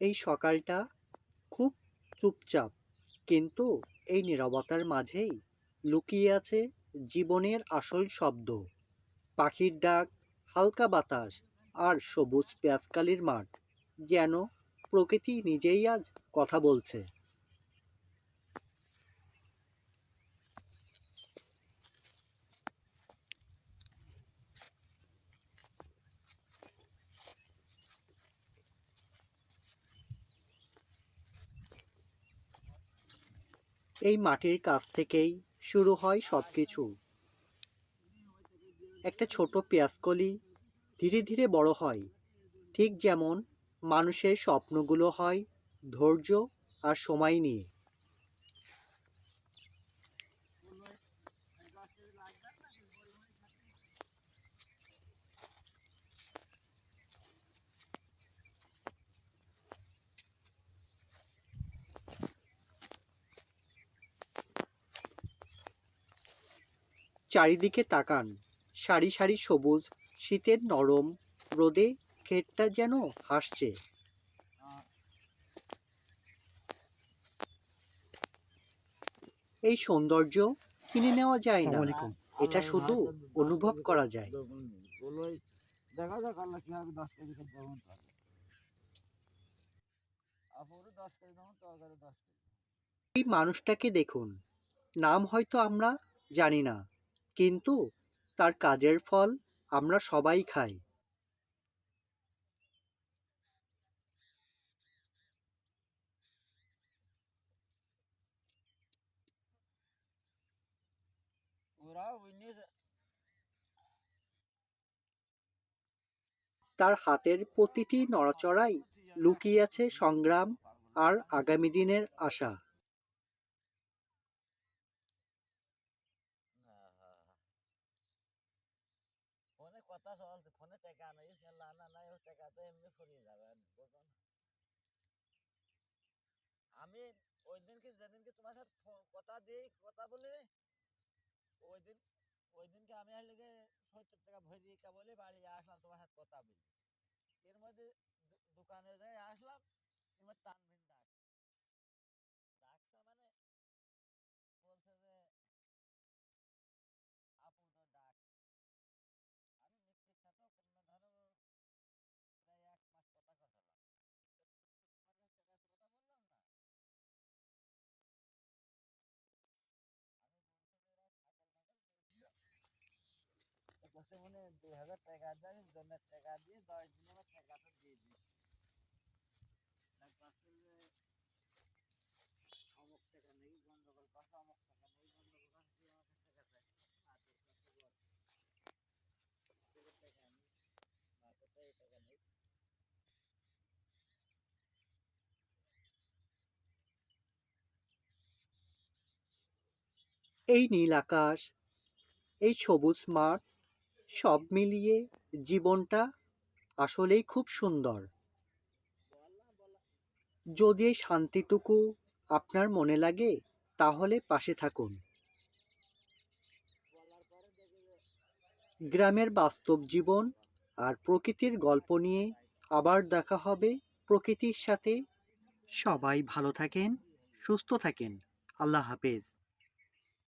এই সকালটা খুব চুপচাপ, কিন্তু এই নীরবতার মাঝেই লুকিয়ে আছে জীবনের আসল শব্দ। পাখির ডাক, হালকা বাতাস আর সবুজ পেঁয়াজকালির মাঠ, যেন প্রকৃতি নিজেই আজ কথা বলছে। এই মাটির কাছ থেকেই শুরু হয় সবকিছু। একটা ছোট পেঁয়াজকলি ধীরে ধীরে বড় হয়, ঠিক যেমন মানুষের স্বপ্নগুলো হয় ধৈর্য আর সময় নিয়ে। চারিদিকে তাকান, সারি সারি সবুজ, শীতের নরম রোদে ক্ষেতটা যেন হাসছে। এই সৌন্দর্য কিনে নেওয়া যায় না, আসসালামু আলাইকুম। এটা শুধু অনুভব করা যায়। দেখা যাক আল্লাহ কিভাবে 10 কেজি করে দেবেন তাহলে। আপুরও 10 কেজি দেবেন, তরকারি 10 কেজি। এই মানুষটাকে দেখুন, নাম হয়তো আমরা জানি না, কিন্তু তার কাজের ফল আমরা সবাই খাই। ওরা ওই নিয়ে তার হাতের প্রতিটি নড়াচড়াই লুকিয়ে আছে সংগ্রাম আর আগামী দিনের আশা। ফোনে কথা চলছে, ফোনে টাকা নাই, না নাই, ও টাকাতে এমনি ফুরিয়ে যাবে। বুঝুন, আমি ওই দিনকে যেদিনকে তোমার সাথে কথা দিই, কথা বলি, ওই দিন ওই দিনকে আমি আসলে 70 টাকা ভরি বলে বাড়ি আসলাম তোমার সাথে কথা বলি। এর মধ্যে দোকানে যাই আসলাম, এবার তানভিন ডাকছে, মানে বলছে যে আপু তো ডাক। আমি মিথ্যে সাথেও কোনো ধরো প্রায় 1 মাস কথা কথালাম, তোমার কাছে টাকা কথা বললাম না। আমি বলছি যে এরা ছাগল মাগল বসে মনে 2000 টাকা দেয়, জনের টাকা দিয়ে 10 দিন আমার টাকাটা দিয়ে দিই। তার পাশে যে অমুক টাকা নেই, গন্ডগোল কথা, অমুক টাকা নেই, গন্ডগোল কথা দিয়ে আমার কাছে টাকা চাই। আর তোর কাছে বল, তোর টাকা নেই, না কোথায় টাকা নেই। এই নীল আকাশ, এই সবুজ মাঠ, সব মিলিয়ে জীবনটা আসলেই খুব সুন্দর। যদি এই শান্তিটুকু আপনার মনে লাগে, তাহলে পাশে থাকুন। গ্রামের বাস্তব জীবন আর প্রকৃতির গল্প নিয়ে আবার দেখা হবে প্রকৃতির সাথে। সবাই ভালো থাকেন, সুস্থ থাকেন। আল্লাহ হাফেজ।